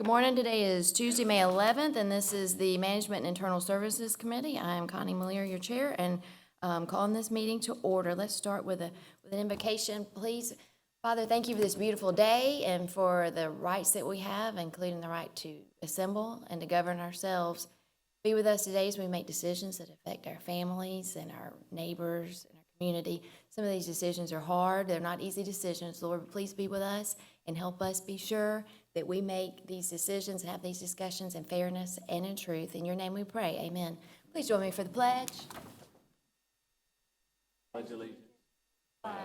Good morning. Today is Tuesday, May 11th, and this is the Management and Internal Services Committee. I am Connie Malier, your chair, and calling this meeting to order. Let's start with an invocation, please. Father, thank you for this beautiful day and for the rights that we have, including the right to assemble and to govern ourselves. Be with us today as we make decisions that affect our families and our neighbors and our community. Some of these decisions are hard. They're not easy decisions. Lord, please be with us and help us be sure that we make these decisions and have these discussions in fairness and in truth. In your name we pray. Amen. Please join me for the pledge. Pledge allegiance. Flag.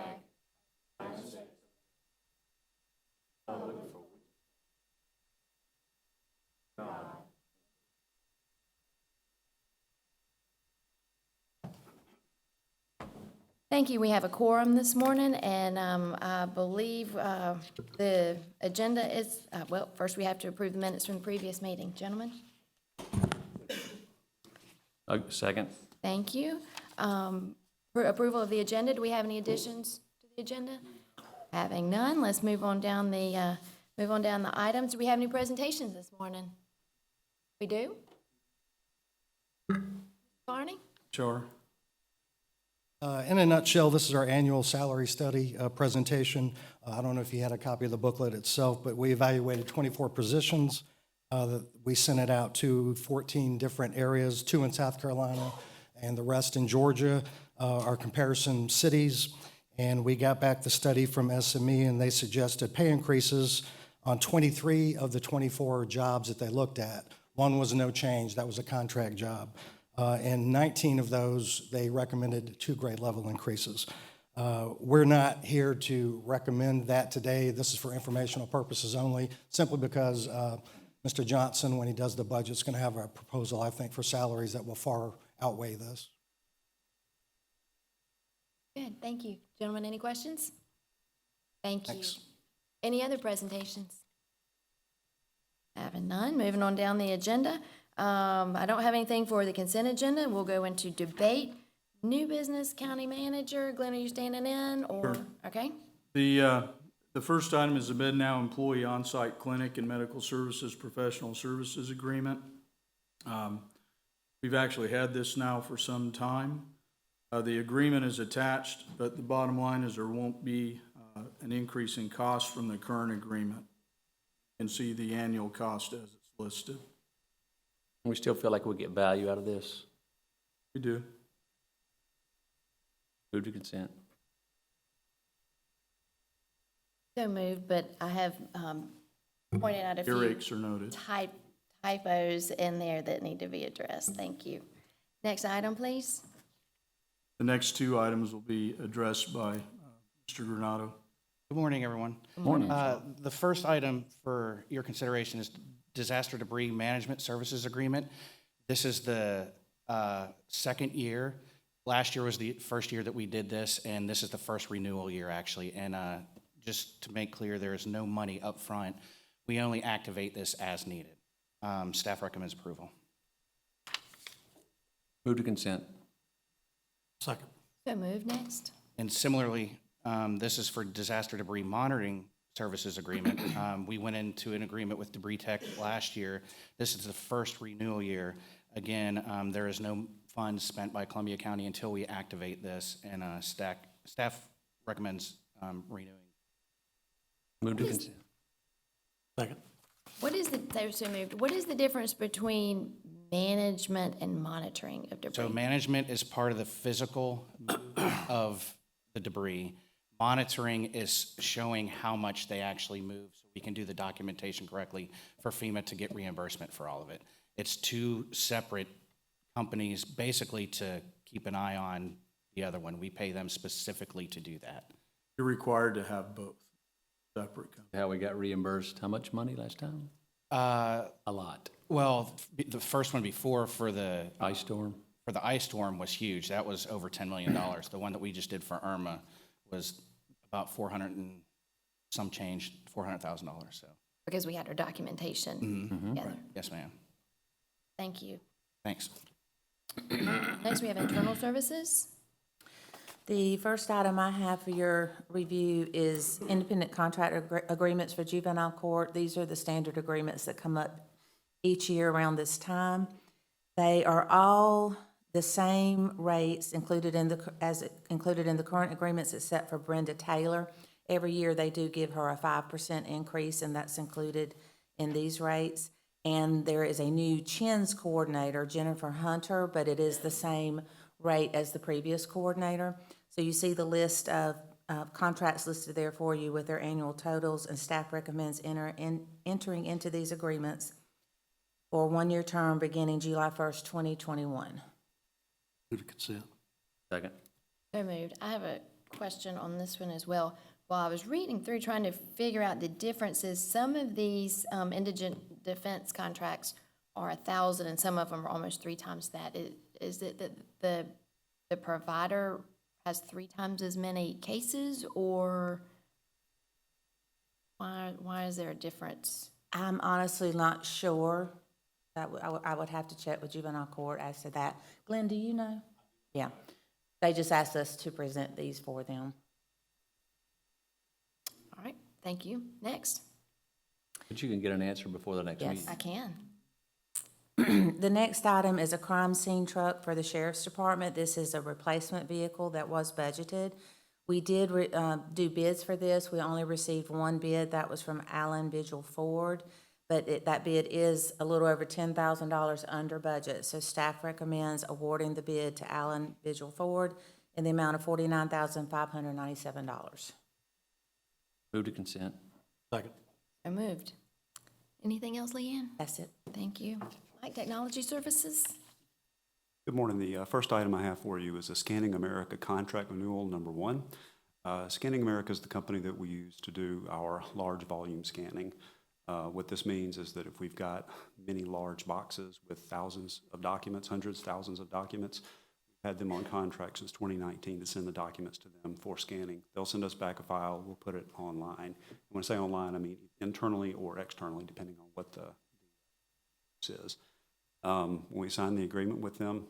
Thank you. We have a quorum this morning, and I believe the agenda is, well, first we have to approve the minutes from the previous meeting. Gentlemen? Second. Thank you. For approval of the agenda, do we have any additions to the agenda? Having none, let's move on down the items. Do we have any presentations this morning? We do? Barney? Sure. In a nutshell, this is our annual salary study presentation. I don't know if you had a copy of the booklet itself, but we evaluated 24 positions. We sent it out to 14 different areas, 2 in South Carolina and the rest in Georgia, our comparison cities. And we got back the study from SME, and they suggested pay increases on 23 of the 24 jobs that they looked at. One was no change. That was a contract job. And 19 of those, they recommended 2 grade level increases. We're not here to recommend that today. This is for informational purposes only, simply because Mr. Johnson, when he does the budget, is going to have a proposal, I think, for salaries that will far outweigh this. Good, thank you. Gentlemen, any questions? Thank you. Thanks. Any other presentations? Having none, moving on down the agenda. I don't have anything for the consent agenda. We'll go into debate. New business, county manager. Glenn, are you standing in or, Sure. Okay? The first item is the Med-Now Employee On-Site Clinic and Medical Services Professional Services Agreement. We've actually had this now for some time. The agreement is attached, but the bottom line is there won't be an increase in cost from the current agreement. You can see the annual cost as it's listed. We still feel like we get value out of this. We do. Move to consent. So moved, but I have pointed out a few Earaches are noted. typos in there that need to be addressed. Thank you. Next item, please. The next 2 items will be addressed by Mr. Granado. Good morning, everyone. Good morning. The first item for your consideration is Disaster Debris Management Services Agreement. This is the second year. Last year was the first year that we did this, and this is the first renewal year, actually. And just to make clear, there is no money up front. We only activate this as needed. Staff recommends approval. Move to consent. Second. So moved. Next. And similarly, this is for Disaster Debris Monitoring Services Agreement. We went into an agreement with Debris Tech last year. This is the first renewal year. Again, there is no funds spent by Columbia County until we activate this, and staff recommends renewing. Move to consent. Second. What is so moved. What is the difference between management and monitoring of debris? So management is part of the physical of the debris. Monitoring is showing how much they actually move so we can do the documentation correctly for FEMA to get reimbursement for all of it. It's 2 separate companies basically to keep an eye on the other one. We pay them specifically to do that. You're required to have both separate companies. How we got reimbursed, how much money last time? A lot. Well, the first one before for the Ice storm? For the ice storm was huge. That was over $10 million. The one that we just did for Irma was about 400 and some change, $400,000. So Because we had our documentation together. yes, ma'am. Thank you. Thanks. Next, we have internal services. The first item I have for your review is independent contractor agreements for juvenile court. These are the standard agreements that come up each year around this time. They are all the same rates included in the current agreements, except for Brenda Taylor. Every year they do give her a 5% increase, and that's included in these rates. And there is a new CHINS coordinator, Jennifer Hunter, but it is the same rate as the previous coordinator. So you see the list of contracts listed there for you with their annual totals, and staff recommends entering into these agreements for a one-year term beginning July 1st, 2021. Move to consent. Second. So moved. I have a question on this one as well. While I was reading through trying to figure out the differences, some of these indigent defense contracts are 1,000 and some of them are almost 3 times that. Is it that the provider has 3 times as many cases, or why is there a difference? I'm honestly not sure. I would have to check with juvenile court as to that. Glenn, do you know? Yeah. They just asked us to present these for them. All right, thank you. Next. But you can get an answer before the next meeting. Yes, I can. The next item is a crime scene truck for the sheriff's department. This is a replacement vehicle that was budgeted. We did do bids for this. We only received one bid. That was from Allen Vigil Ford, but that bid is a little over $10,000 under budget. So staff recommends awarding the bid to Allen Vigil Ford in the amount of $49,597. Move to consent. Second. So moved. Anything else, Leanne? That's it. Thank you. Mike, Technology Services? Good morning. The first item I have for you is a Scanning America contract renewal number 1. Scanning America is the company that we use to do our large volume scanning. What this means is that if we've got many large boxes with thousands of documents, hundreds, thousands of documents, we've had them on contract since 2019 to send the documents to them for scanning. They'll send us back a file, we'll put it online. When I say online, I mean internally or externally, depending on what the is. When we signed the agreement with them,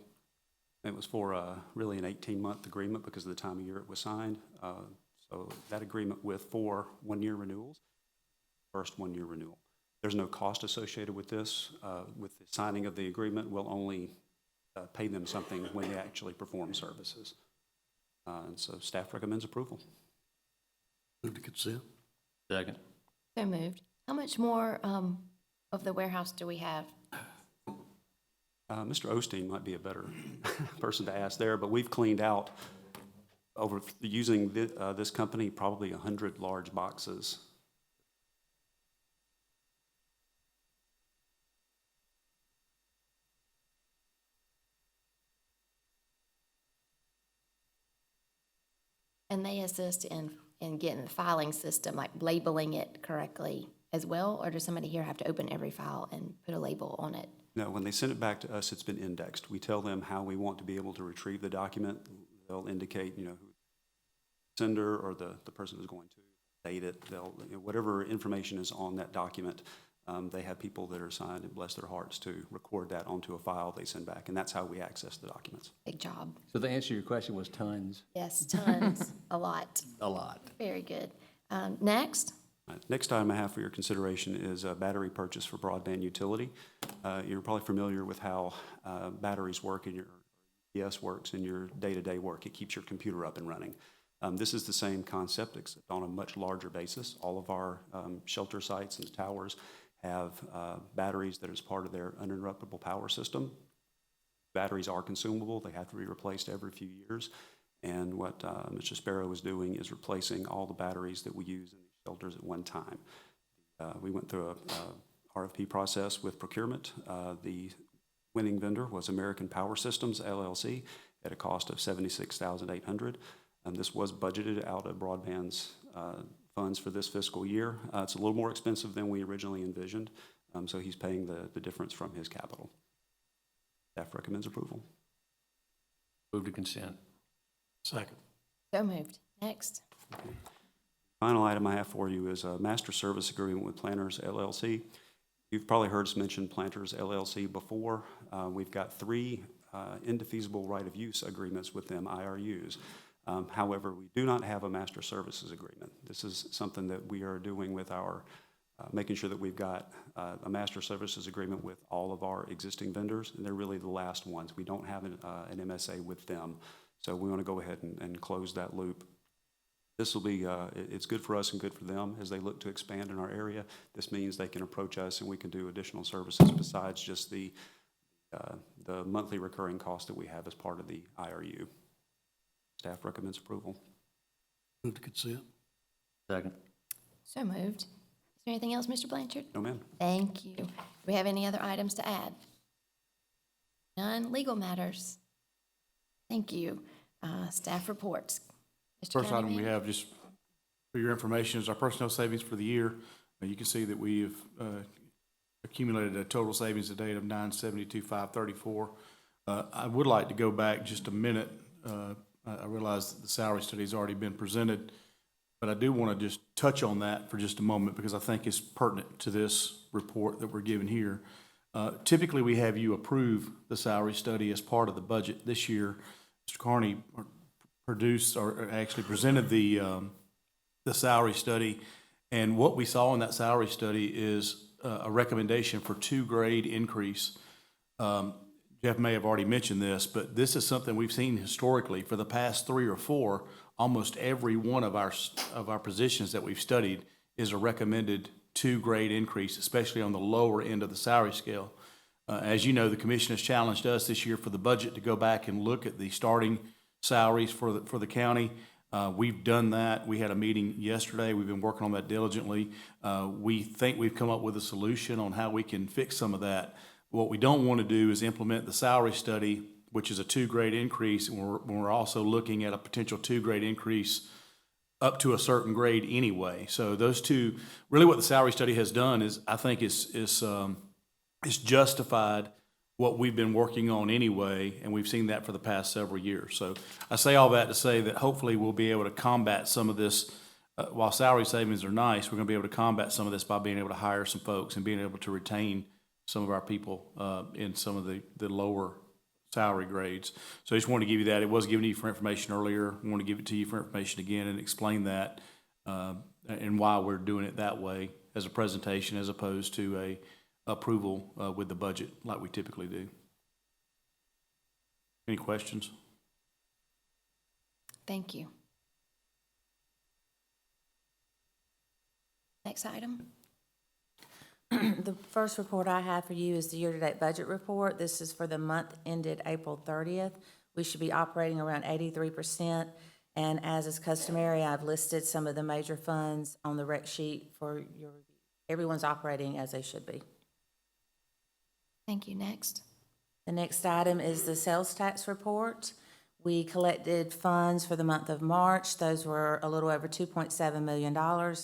it was for really an 18-month agreement because of the time of year it was signed. So that agreement with 4 one-year renewals, first one-year renewal. There's no cost associated with this. With the signing of the agreement, we'll only pay them something when they actually perform services. And so staff recommends approval. Move to consent. Second. So moved. How much more of the warehouse do we have? Mr. Osteen might be a better person to ask there, but we've cleaned out over using this company probably 100 large boxes. And they assist in getting the filing system, like labeling it correctly as well? Or does somebody here have to open every file and put a label on it? No, when they send it back to us, it's been indexed. We tell them how we want to be able to retrieve the document. They'll indicate, who the sender or the person who's going to date it. They'll, whatever information is on that document, they have people that are assigned, and bless their hearts, to record that onto a file they send back, and that's how we access the documents. Big job. So the answer to your question was tons. Yes, tons, a lot. A lot. Very good. Next. Next item I have for your consideration is a battery purchase for broadband utility. You're probably familiar with how batteries work in your UPS works in your day-to-day work. It keeps your computer up and running. This is the same concept, except on a much larger basis. All of our shelter sites and towers have batteries that is part of their uninterruptible power system. Batteries are consumable. They have to be replaced every few years. And what Mr. Sparrow is doing is replacing all the batteries that we use in shelters at one time. We went through a RFP process with procurement. The winning vendor was American Power Systems, LLC, at a cost of $76,800. This was budgeted out of Broadband's funds for this fiscal year. It's a little more expensive than we originally envisioned, so he's paying the difference from his capital. Staff recommends approval. Move to consent. Second. So moved. Next. Final item I have for you is a master service agreement with Planters LLC. You've probably heard us mention Planters LLC before. We've got 3 indefeasible right of use agreements with them, IRUs. However, we do not have a master services agreement. This is something that we are doing with our, making sure that we've got a master services agreement with all of our existing vendors, and they're really the last ones. We don't have an MSA with them. So we want to go ahead and close that loop. This will be, it's good for us and good for them as they look to expand in our area. This means they can approach us and we can do additional services besides just the monthly recurring cost that we have as part of the IRU. Staff recommends approval. Move to consent. Second. So moved. Is there anything else, Mr. Blanchard? No, ma'am. Thank you. Do we have any other items to add? None. Legal matters. Thank you. Staff reports. Mr. First item we Cunningham? have, just for your information, is our personnel savings for the year. You can see that we've accumulated a total savings to date of $972,534. I would like to go back just a minute. I realize that the salary study has already been presented, but I do want to just touch on that for just a moment because I think it's pertinent to this report that we're giving here. Typically, we have you approve the salary study as part of the budget. This year, Mr. Carney produced or actually presented the salary study, and what we saw in that salary study is a recommendation for 2-grade increase. Jeff may have already mentioned this, but this is something we've seen historically for the past 3 or 4. Almost every one of our positions that we've studied is a recommended 2-grade increase, especially on the lower end of the salary scale. As you know, the commission has challenged us this year for the budget to go back and look at the starting salaries for the county. We've done that. We had a meeting yesterday. We've been working on that diligently. We think we've come up with a solution on how we can fix some of that. What we don't want to do is implement the salary study, which is a 2-grade increase, and we're also looking at a potential 2-grade increase up to a certain grade anyway. So those two, really what the salary study has done is, I think it's justified what we've been working on anyway, and we've seen that for the past several years. So I say all that to say that hopefully we'll be able to combat some of this. While salary savings are nice, we're going to be able to combat some of this by being able to hire some folks and being able to retain some of our people in some of the lower salary grades. So I just wanted to give you that. It was given to you for information earlier. I want to give it to you for information again and explain that and why we're doing it that way as a presentation as opposed to a approval with the budget like we typically do. Any questions? Thank you. Next item. The first report I have for you is the year-to-date budget report. This is for the month ended April 30th. We should be operating around 83%, and as is customary, I've listed some of the major funds on the rec sheet for your review. Everyone's operating as they should be. Thank you. Next. The next item is the sales tax report. We collected funds for the month of March. Those were a little over $2.7 million.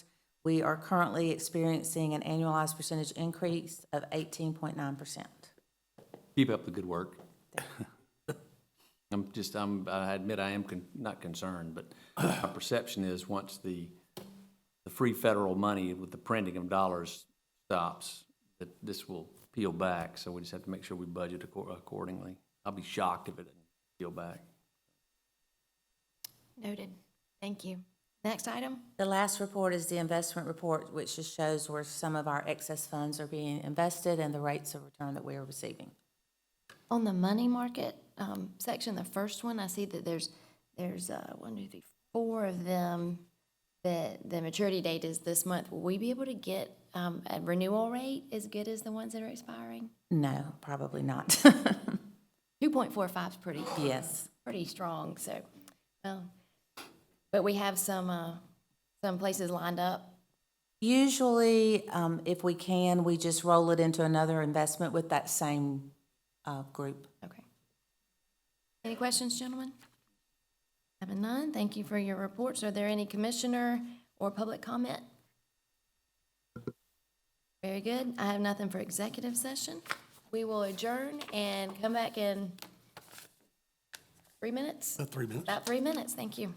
We are currently experiencing an annualized percentage increase of 18.9%. Keep up the good work. I admit I am not concerned, but my perception is once the free federal money with the printing of dollars stops, that this will peel back. So we just have to make sure we budget accordingly. I'll be shocked if it doesn't peel back. Noted. Thank you. Next item. The last report is the investment report, which just shows where some of our excess funds are being invested and the rates of return that we are receiving. On the money market section, the first one, I see that there's 1, 2, 3, 4 of them that the maturity date is this month. Will we be able to get a renewal rate as good as the ones that are expiring? No, probably not. 2.45 is pretty strong. So, but we have some places lined up. Usually, if we can, we just roll it into another investment with that same group. Okay. Any questions, gentlemen? Having none, thank you for your reports. Are there any commissioner or public comment? Very good. I have nothing for executive session. We will adjourn and come back in 3 minutes? 3 minutes. About 3 minutes, thank you.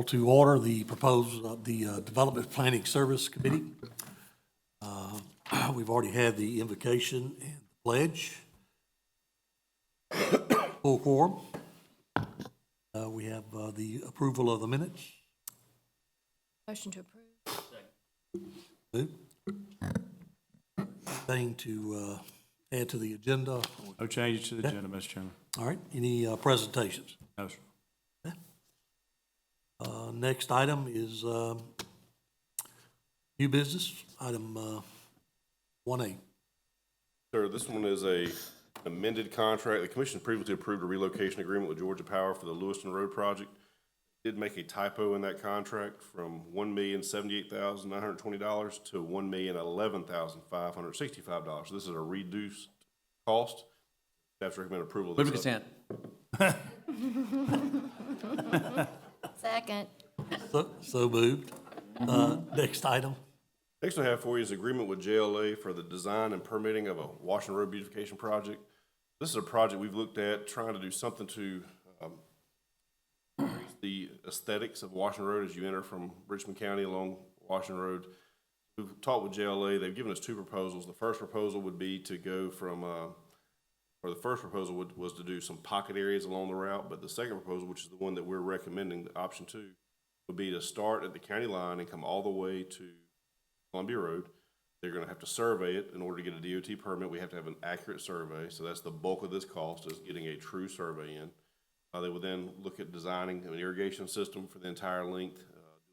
To order the proposal of the Development Planning Service Committee. We've already had the invocation and the pledge. Full quorum. We have the approval of the minutes. Motion to approve. Lou? Anything to add to the agenda? No changes to the agenda, Mr. Chairman. All right, any presentations? No, sir. Next item is new business, item 1A. Sir, this one is a amended contract. The commission previously approved a relocation agreement with Georgia Power for the Lewiston Road project. Did make a typo in that contract from $1,078,920 to $1,011,565. So this is a reduced cost. Staff's recommend approval of this. Move to consent. Second. So moved. Next item. Next one I have for you is agreement with JLA for the design and permitting of a Washington Road Beautification project. This is a project we've looked at trying to do something to increase the aesthetics of Washington Road as you enter from Richmond County along Washington Road. We've talked with JLA. They've given us two proposals. The first proposal would be to go from, or the first proposal was to do some pocket areas along the route, but the second proposal, which is the one that we're recommending, option 2, would be to start at the county line and come all the way to Columbia Road. They're gonna have to survey it. In order to get a DOT permit, we have to have an accurate survey, so that's the bulk of this cost, is getting a true survey in. They would then look at designing an irrigation system for the entire length,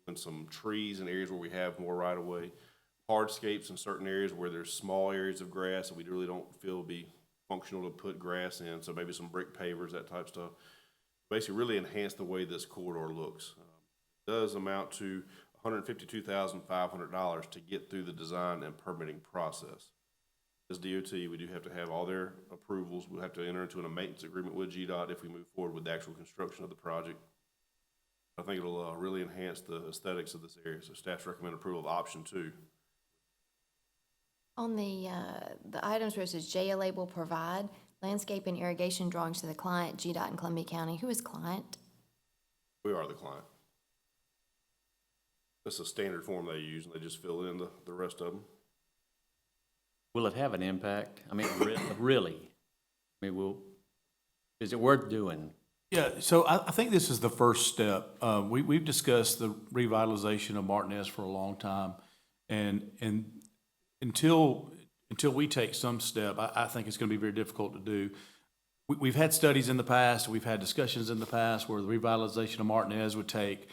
doing some trees in areas where we have more right-of-way, hardscapes in certain areas where there's small areas of grass that we really don't feel would be functional to put grass in, so maybe some brick pavers, that type of stuff. Basically really enhance the way this corridor looks. It does amount to $152,500 to get through the design and permitting process. As DOT, we do have to have all their approvals. We'll have to enter into a maintenance agreement with GDOT if we move forward with the actual construction of the project. I think it'll really enhance the aesthetics of this area, so staff's recommend approval of option 2. On the items where it says JLA will provide landscape and irrigation drawings to the client, GDOT in Columbia County. Who is client? We are the client. It's a standard form they use, and they just fill in the rest of them. Will it have an impact? I mean, really? I mean, is it worth doing? Yeah, so I think this is the first step. We've discussed the revitalization of Martinez for a long time, and until we take some step, I think it's going to be very difficult to do. We've had studies in the past, we've had discussions in the past where the revitalization of Martinez would take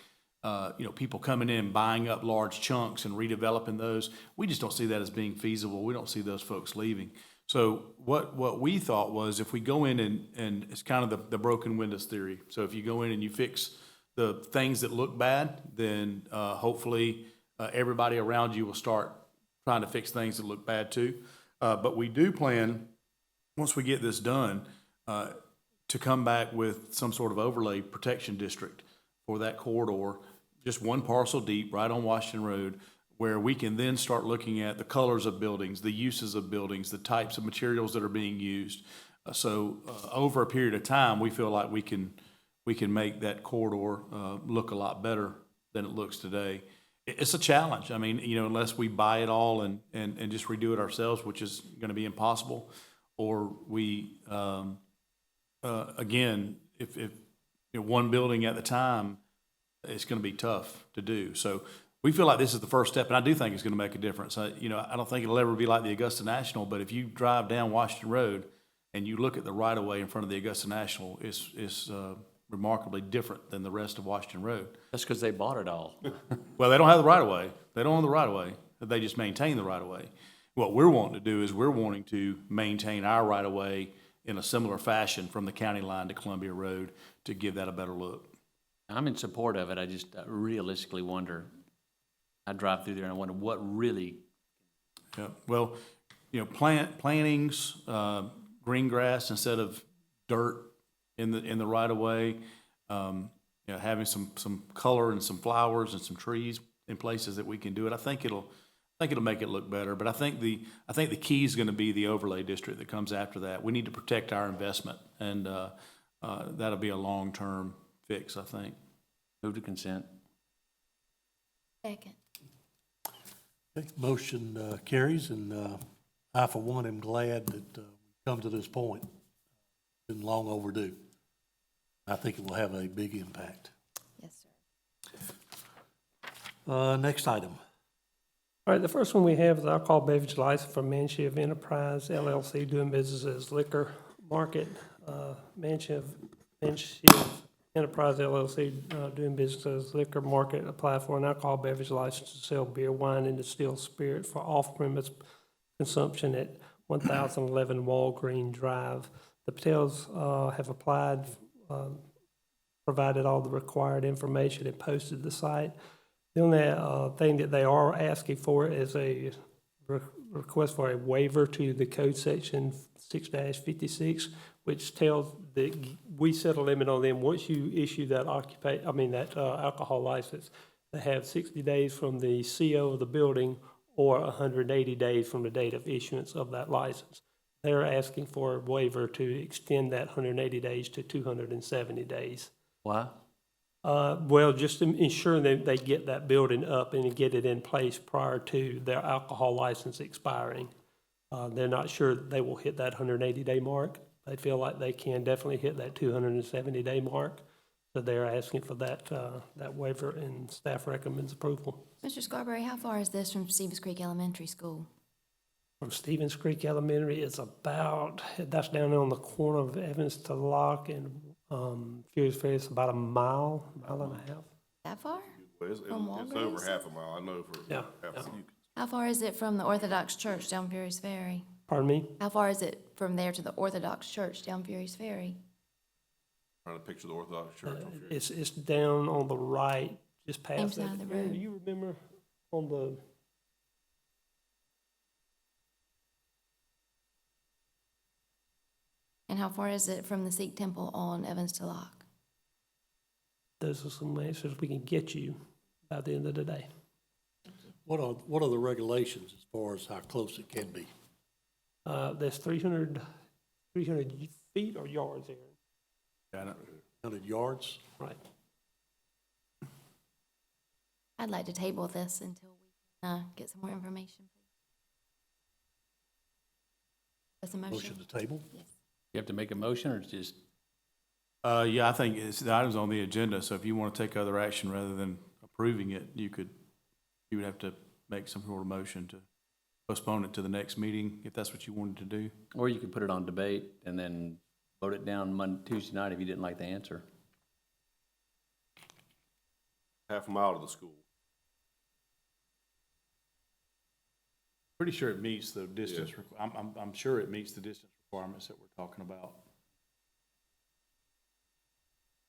people coming in, buying up large chunks and redeveloping those. We just don't see that as being feasible. We don't see those folks leaving. So what we thought was, if we go in and it's kind of the broken windows theory. So if you go in and you fix the things that look bad, then hopefully everybody around you will start trying to fix things that look bad too. But we do plan, once we get this done, to come back with some sort of overlay protection district for that corridor, just one parcel deep, right on Washington Road, where we can then start looking at the colors of buildings, the uses of buildings, the types of materials that are being used. So over a period of time, we feel like we can make that corridor look a lot better than it looks today. It's a challenge. I mean, unless we buy it all and just redo it ourselves, which is going to be impossible, or we, again, if one building at the time, it's going to be tough to do. So we feel like this is the first step, and I do think it's going to make a difference. I don't think it'll ever be like the Augusta National, but if you drive down Washington Road and you look at the right-of-way in front of the Augusta National, it's remarkably different than the rest of Washington Road. That's because they bought it all. Well, they don't have the right-of-way. They don't own the right-of-way. They just maintain the right-of-way. What we're wanting to do is we're wanting to maintain our right-of-way in a similar fashion from the county line to Columbia Road to give that a better look. I'm in support of it. I just realistically wonder, I drive through there and I wonder what really. Yeah, well, plantings, green grass instead of dirt in the right of way, having some color and some flowers and some trees in places that we can do it. I think it'll make it look better. But I think the key is going to be the overlay district that comes after that. We need to protect our investment, and that'll be a long-term fix, I think. Move to consent. Second. Okay, motion carries, and I, for one, am glad that we've come to this point. Been long overdue. I think it will have a big impact. Yes, sir. Next item. All right, the first one we have is alcohol beverage license for Manshiv Enterprise LLC doing business as liquor market. Manshiv Enterprise LLC doing business as liquor market, apply for an alcohol beverage license to sell beer, wine, and distilled spirit for off-premise consumption at 1011 Walgreen Drive. The Patels have applied, provided all the required information and posted the site. The only thing that they are asking for is a request for a waiver to the code section 6-56, which tells that we set a limit on them. Once you issue that alcohol license, they have 60 days from the CO of the building or 180 days from the date of issuance of that license. They're asking for a waiver to extend that 180 days to 270 days. Why? Well, just to ensure that they get that building up and get it in place prior to their alcohol license expiring. They're not sure that they will hit that 180-day mark. They feel like they can definitely hit that 270-day mark. So they're asking for that waiver, and staff recommends approval. Mr. Scarberry, how far is this from Stevens Creek Elementary School? From Stevens Creek Elementary, it's that's down on the corner of Evans to Locke and Furious Ferry. It's about a mile and a half. That far? Well, it's From over Walgreens? half a mile, I know for Yeah, half a yeah. mile. How far is it from the Orthodox Church down Furious Ferry? Pardon me? How far is it from there to the Orthodox Church down Furious Ferry? Trying to picture the Orthodox Church. I'm sure. It's down on the right, just past Same that. side of the road. Do you remember on the? And how far is it from the Sikh temple on Evans to Locke? Those are some answers we can get you by the end of the day. What are the regulations as far as how close it can be? There's 300 feet or yards there, Yeah, 100 yards? right? I'd like to table this until we can get some more information. That's a Motion motion? to table? Yes. You have to make a motion, or just, Yeah, I think the item's on the agenda, so if you want to take other action rather than approving it, you would have to make some sort of motion to postpone it to the next meeting, if that's what you wanted to do. or you could put it on debate and then vote it down Tuesday night if you didn't like the answer. Half a mile to the school. Pretty sure it meets the distance, I'm sure it meets the distance requirements that we're talking about.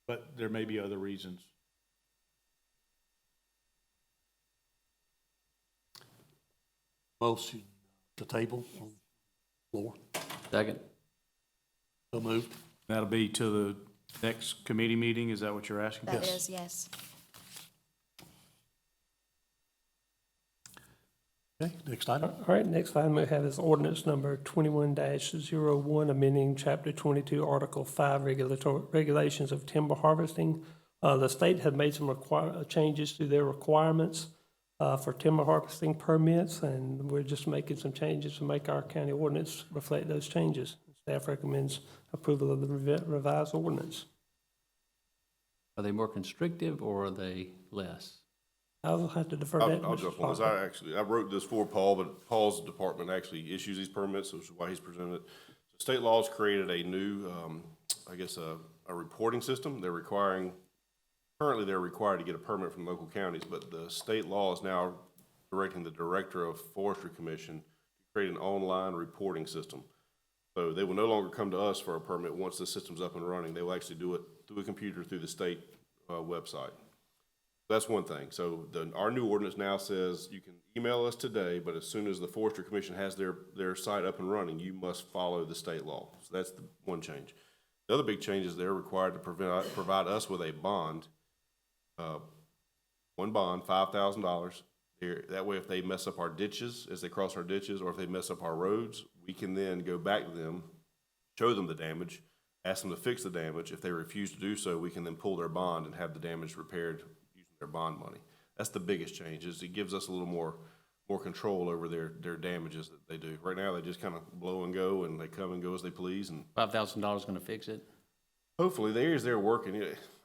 But there may be other reasons. Motion to table on the floor? Second? So moved. That'll be to the next committee meeting, is that what you're asking? That is, yes. Okay, next item. All right, next item we have is ordinance number 21-01, amending Chapter 22, Article 5, regulations of timber harvesting. The state had made some changes to their requirements for timber harvesting permits, and we're just making some changes to make our county ordinance reflect those changes. Staff recommends approval of the revised ordinance. Are they more constrictive or are they less? I'll have to defer that. I'll to Mr. jump on this. Parker. I wrote this for Paul, but Paul's department actually issues these permits, which is why he's presented it. So state laws created a new, a reporting system. Currently they're required to get a permit from local counties, but the state law is now directing the Director of Forestry Commission to create an online reporting system. So they will no longer come to us for a permit once the system's up and running. They will actually do it through a computer through the state website. That's one thing. So our new ordinance now says you can email us today, but as soon as the Forestry Commission has their site up and running, you must follow the state law. So that's the one change. The other big change is they're required to provide us with a bond, one bond, $5,000. That way, if they mess up our ditches, as they cross our ditches, or if they mess up our roads, we can then go back to them, show them the damage, ask them to fix the damage. If they refuse to do so, we can then pull their bond and have the damage repaired using their bond money. That's the biggest change, is it gives us a little more control over their damages that they do. Right now, they just kind of blow and go, and they come and go as they please, and $5,000 gonna fix it? hopefully, the areas they're working,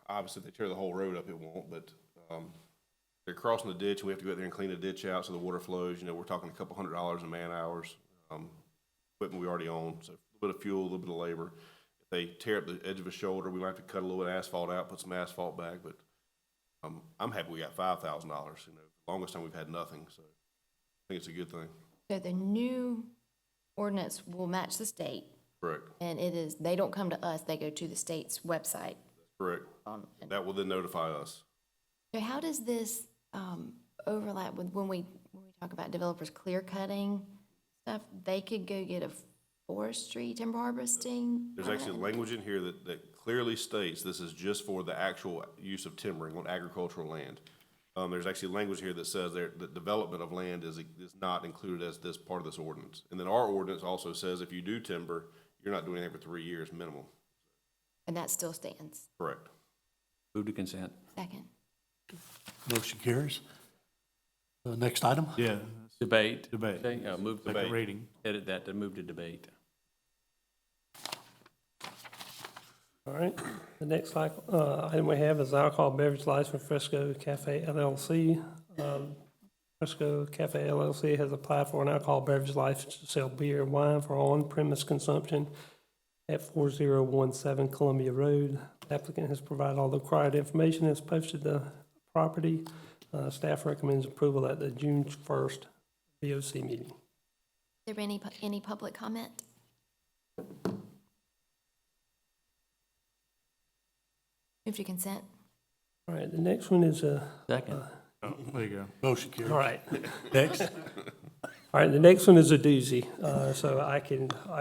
obviously, if they tear the whole road up, it won't, but, they're crossing the ditch, and we have to go out there and clean the ditch out so the water flows. You know, we're talking a couple $100 in man hours, equipment we already own, so a little bit of fuel, a little bit of labor. If they tear up the edge of a shoulder, we might have to cut a little bit of asphalt out, put some asphalt back, but, I'm happy we got $5,000, you know, the longest time we've had nothing, so I think it's a good thing. So the new ordinance will match the state, Correct, and they don't come to us, they go to the state's website. correct. That will then notify us. So how does this overlap with when we talk about developers clear cutting stuff? They could go get a forestry, timber harvesting? There's actually language in here that clearly states this is just for the actual use of timbering on agricultural land. There's actually language here that says that development of land is not included as this part of this ordinance. And then our ordinance also says if you do timber, you're not doing anything for 3 years minimum. And that still stands. Correct. Move to consent. Second. Motion carries. Next item? Yeah, Debate. Debate. Okay, move to second reading. edit that to move to debate. All right, the next item we have is alcohol beverage license for Fresco Cafe LLC. Fresco Cafe LLC has applied for an alcohol beverage license to sell beer and wine for on-premise consumption at 4017 Columbia Road. The applicant has provided all the required information and has posted the property. Staff recommends approval at the June 1st BOC meeting. Is there any public comment? Move to consent. All right, the next one is Second. Oh, there you go. Motion carries. all right. Next. All right, the next one is a doozy, so I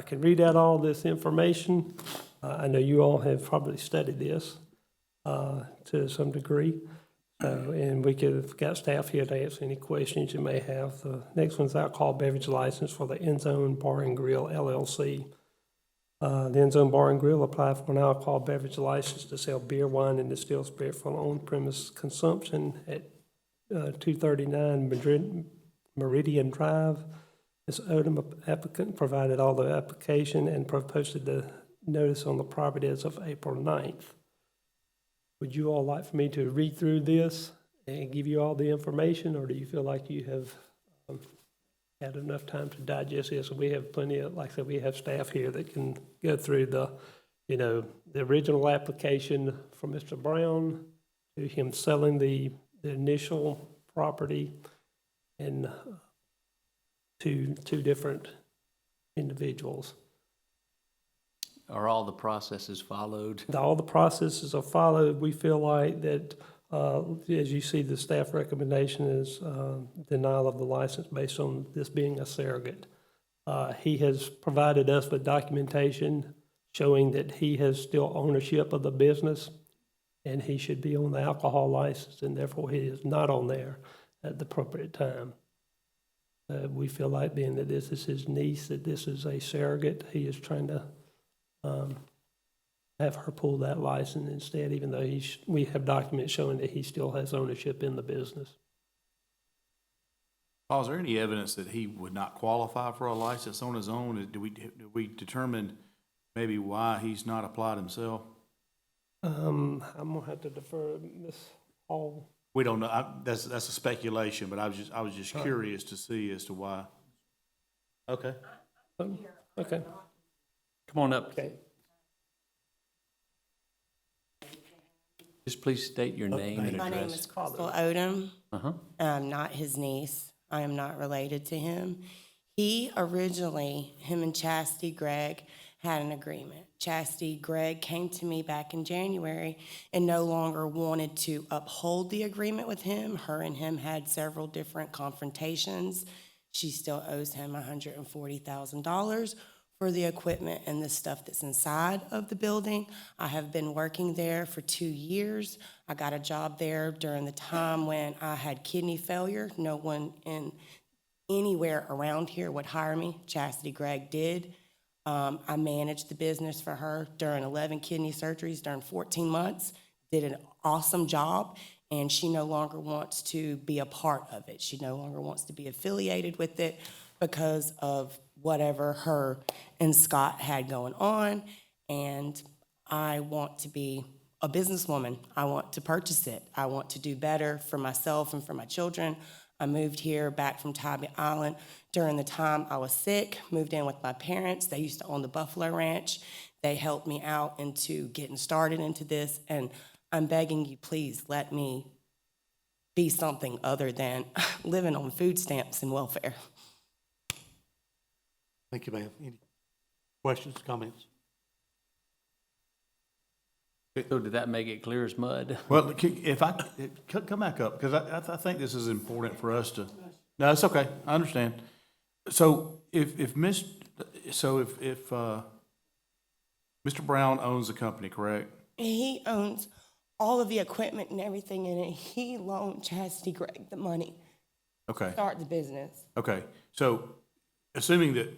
can read out all this information. I know you all have probably studied this to some degree, and we could have got staff here to answer any questions you may have. The next one's alcohol beverage license for the End Zone Bar and Grill LLC. The End Zone Bar and Grill applied for an alcohol beverage license to sell beer, wine, and distilled spirit for on-premise consumption at 239 Meridian Drive. Ms. Odom, applicant, provided all the application and posted the notice on the property as of April 9th. Would you all like for me to read through this and give you all the information, or do you feel like you have had enough time to digest this? We have plenty of, like I said, we have staff here that can go through the original application from Mr. Brown to him selling the initial property and to two different individuals. Are all the processes followed? All the processes are followed. We feel like that, as you see, the staff recommendation is denial of the license based on this being a surrogate. He has provided us with documentation showing that he has still ownership of the business, and he should be on the alcohol license, and therefore he is not on there at the appropriate time. We feel like, being that this is his niece, that this is a surrogate, he is trying to have her pull that license instead, even though we have documents showing that he still has ownership in the business. Paul, is there any evidence that he would not qualify for a license on his own? Do we determine maybe why he's not applied himself? I'm gonna have to defer to Ms. Hall. We don't know. That's a speculation, but I was just curious to see as to why. Okay. Okay. Come on up. Okay. Just please state your name and My name is address. Crystal Odom. Uh-huh. I'm not his niece. I am not related to him. He originally, him and Chastity Gregg, had an agreement. Chastity Gregg came to me back in January and no longer wanted to uphold the agreement with him. Her and him had several different confrontations. She still owes him $140,000 for the equipment and the stuff that's inside of the building. I have been working there for 2 years. I got a job there during the time when I had kidney failure. No one anywhere around here would hire me. Chastity Gregg did. I managed the business for her during 11 kidney surgeries during 14 months, did an awesome job. and she no longer wants to be a part of it. She no longer wants to be affiliated with it because of whatever her and Scott had going on. And I want to be a businesswoman. I want to purchase it. I want to do better for myself and for my children. I moved here back from Tybee Island during the time I was sick, moved in with my parents. They used to own the Buffalo Ranch. They helped me out into getting started into this, and I'm begging you, please let me be something other than living on food stamps and welfare. Thank you, ma'am. Any questions, comments? So did that make it clear as mud? Well, if I, come back up, because I think this is important for us to, no, it's okay, I understand. So if Mr. Brown owns the company, correct? He owns all of the equipment and everything in it. He loaned Chastity Gregg the money Okay, to start the business. okay. So assuming that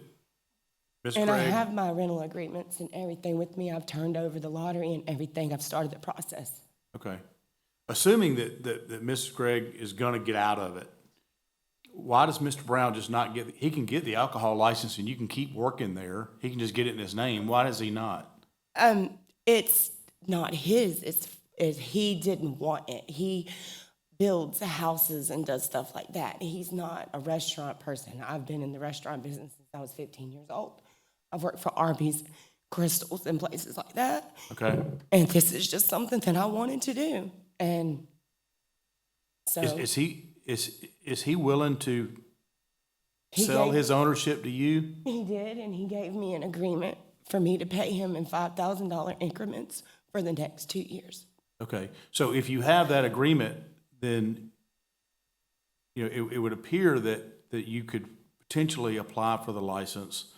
Ms. And I Gregg, have my rental agreements and everything with me. I've turned over the lottery and everything. I've started the process. okay. Assuming that Mrs. Gregg is gonna get out of it, why does Mr. Brown just not get, he can get the alcohol license and you can keep working there. He can just get it in his name. Why does he not? It's not his. It's he didn't want it. He builds houses and does stuff like that. He's not a restaurant person. I've been in the restaurant business since I was 15 years old. I've worked for Arby's, Crystals, and places like that. Okay. And this is just something that I wanted to do. And so Is he willing to He sell gave- his ownership to you? he did, and he gave me an agreement for me to pay him in $5,000 increments for the next 2 years. Okay, so if you have that agreement, then, you know, it would appear that you could potentially apply for the license,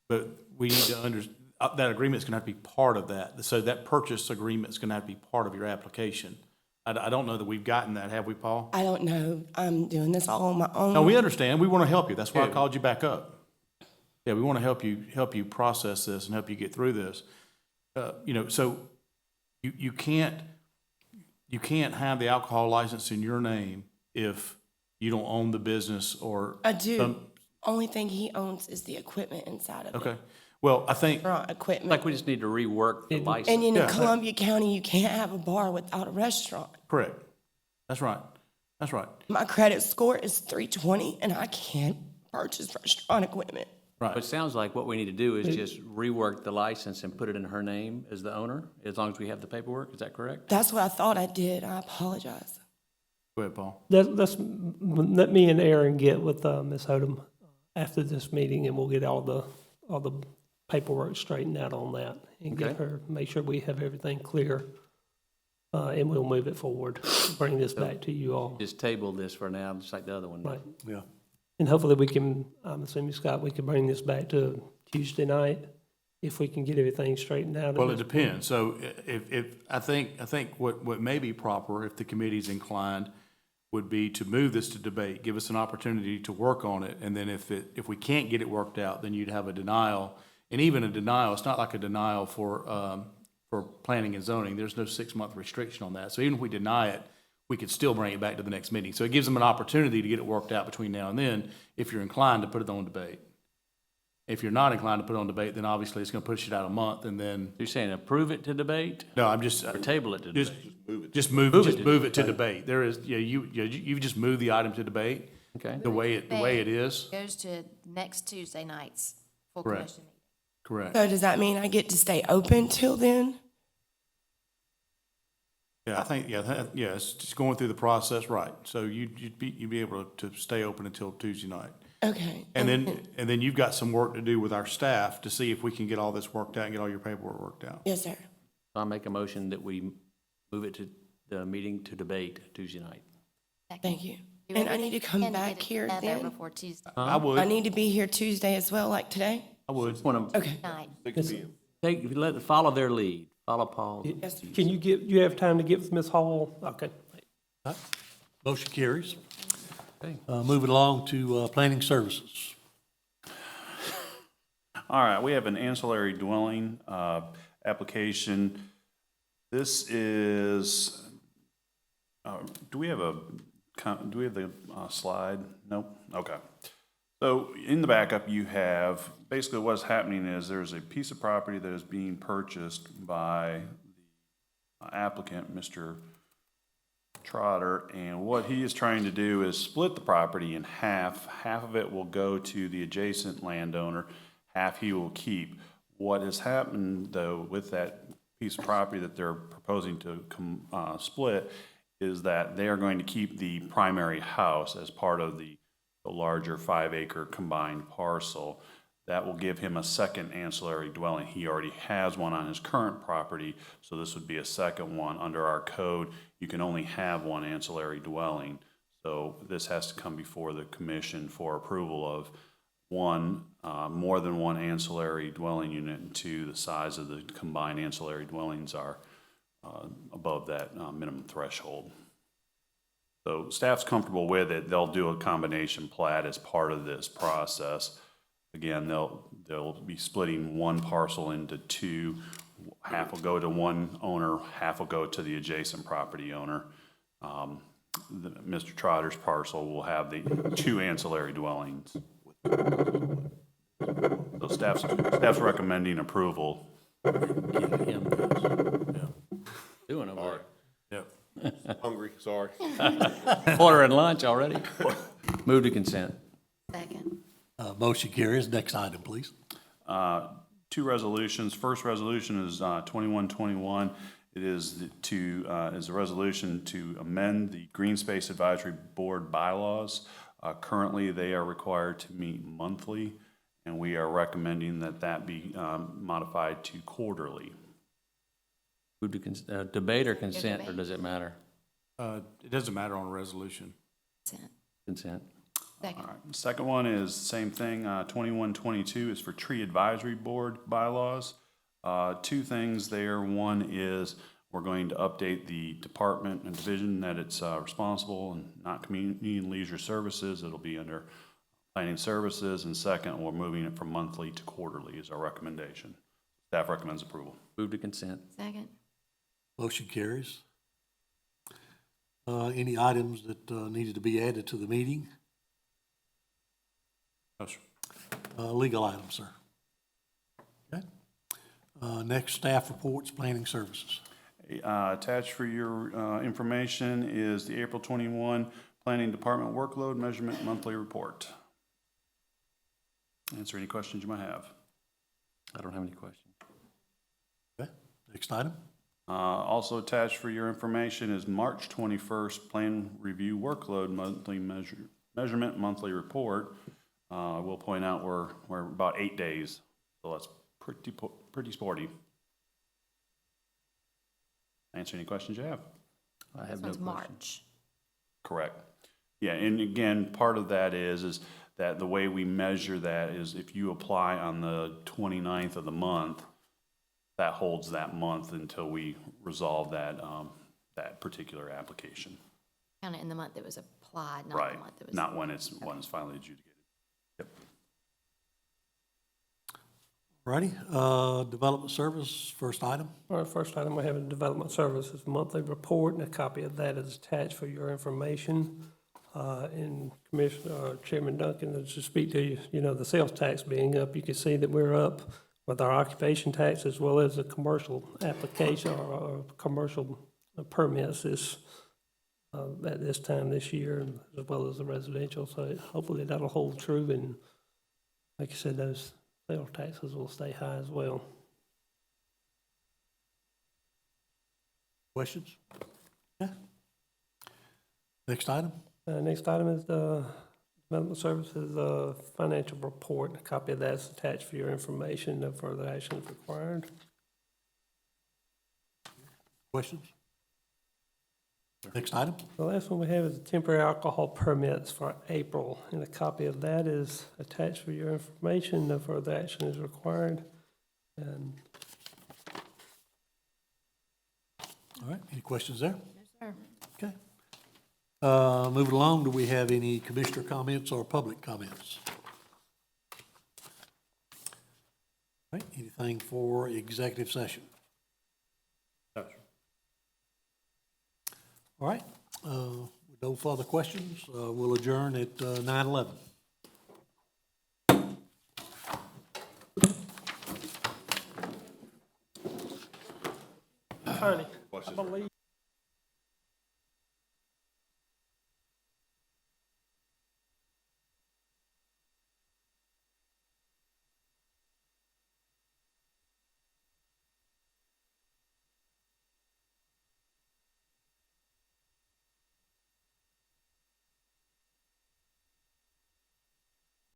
but we need to that agreement's gonna have to be part of that. So that purchase agreement's gonna have to be part of your application. I don't know that we've gotten that, have we, Paul? I don't know. I'm doing this all on my own. No, we understand. We want to help you. That's why I called you back up. Yeah, we want to help you process this and help you get through this. You know, so you can't have the alcohol license in your name if you don't own the business or. I do. Only thing he owns is the equipment inside of it. Okay. Well, I think, Restaurant equipment. Like we just need to rework the license. And in Yeah. Columbia County, you can't have a bar without a restaurant. correct. That's right. That's right. My credit score is 320, and I can't purchase restaurant equipment. But it Right. sounds like what we need to do is just rework the license and put it in her name as the owner, as long as we have the paperwork. Is that correct? That's what I thought I did. I apologize. Go ahead, Paul. Let me and Aaron get with Ms. Odom after this meeting, and we'll get all the paperwork straightened out on that, and get Okay. her, make sure we have everything clear, and we'll move it forward, bring this back to you all. Just table this for now, just like the other one. Right. Yeah. And hopefully we can, I'm assuming, Scott, we can bring this back to Tuesday night, if we can get everything straightened out. Well, it depends. So I think what may be proper, if the committee's inclined, would be to move this to debate, give us an opportunity to work on it, and then if we can't get it worked out, then you'd have a denial. And even a denial, it's not like a denial for planning and zoning. There's no 6-month restriction on that. So even if we deny it, we could still bring it back to the next meeting. So it gives them an opportunity to get it worked out between now and then, if you're inclined to put it on debate. If you're not inclined to put it on debate, then obviously it's gonna push it out a month, and then, You're saying approve it to debate no, I'm just, or table it to just, debate? just move it to debate. There is, you just move the item to debate, Okay. the way it is, Goes to next Tuesday night's full Correct. commission meeting. correct. So does that mean I get to stay open till then? Yeah, I think, it's just going through the process, right. So you'd be able to stay open until Tuesday night. Okay. And then you've got some work to do with our staff to see if we can get all this worked out and get all your paperwork worked out. Yes, sir. I make a motion that we move it to the meeting to debate Tuesday night. Thank you. Do And I everything need to come you can back get it here together then? Before Tuesday I I would, need to be here Tuesday as well, like today? I would. Okay. night. Follow their lead, follow Paul. Yes, sir. Can you have time to get with Ms. Hall? Okay. All right. Motion carries. Okay. Moving along to planning services. All right, we have an ancillary dwelling application. This is Do we have the slide? Nope, okay. So in the backup, you have, basically what's happening is there's a piece of property that is being purchased by the applicant, Mr. Trotter, and what he is trying to do is split the property in half. Half of it will go to the adjacent landowner, half he will keep. What has happened, though, with that piece of property that they're proposing to split is that they are going to keep the primary house as part of the larger 5-acre combined parcel. That will give him a second ancillary dwelling. He already has one on his current property, so this would be a second one. Under our code, you can only have one ancillary dwelling. So this has to come before the commission for approval of one, more than one ancillary dwelling unit, and two, the size of the combined ancillary dwellings are above that minimum threshold. So staff's comfortable with it. They'll do a combination plat as part of this process. Again, they'll be splitting one parcel into two. Half will go to one owner, half will go to the adjacent property owner. Mr. Trotter's parcel will have the two ancillary dwellings. So staff's recommending approval. Doing over Hungry, sorry. there. Ordering lunch already? Move to consent. Second. Motion carries. Next item, please. Two resolutions. First resolution is 2121. It is is a resolution to amend the Greenspace Advisory Board bylaws. Currently, they are required to meet monthly, and we are recommending that be modified to quarterly. Move to debate or consent, or does it matter? It doesn't matter on a resolution. Consent. Consent. Second. All right. Second one is same thing. 2122 is for Tree Advisory Board bylaws. Two things there. One is we're going to update the department and division that it's responsible, and not community and leisure services. It'll be under planning services. And second, we're moving it from monthly to quarterly is our recommendation. Staff recommends approval. Move to consent. Second. Motion carries. Any items that needed to be added to the meeting? No, sir. Legal items, sir. Okay. Next, staff reports, planning services. Attached for your information is the April 21 Planning Department Workload Measurement Monthly Report. Answer any questions you might have. I don't have any questions. Okay. Next item. Also attached for your information is March 21st Plan Review Workload Monthly Measurement Monthly Report. We'll point out we're about 8 days, so that's pretty sporty. Answer any questions you have. I have This no one's questions. March. Correct. Yeah, and again, part of that is that the way we measure that is if you apply on the 29th of the month, that holds that month until we resolve that that particular application. Count it in the month it was applied, not Right, the month it was. not when it's finally adjudicated. Yep. Righty. Development service, first item. All right, first item, we have a Development Services Monthly Report, and a copy of that is attached for your information. And Commissioner, Chairman Duncan, to speak to you, the sales tax being up, you can see that we're up with our occupation tax as well as the commercial application or commercial permits at this time this year, as well as the residential. So hopefully that'll hold true, and like you said, those sales taxes will stay high as well. Questions? Yeah. Next item. Next item is the Development Services Financial Report. A copy of that is attached for your information. No further action is required. Questions? Next item. The last one we have is temporary alcohol permits for April, and a copy of that is attached for your information. No further action is required. And All right. Any questions there? Yes, sir. Okay. Moving along, do we have any commissioner comments or public comments? All right. Anything for executive session? No, sir. All right. With no further questions, we'll adjourn at 9:11. Honey, I believe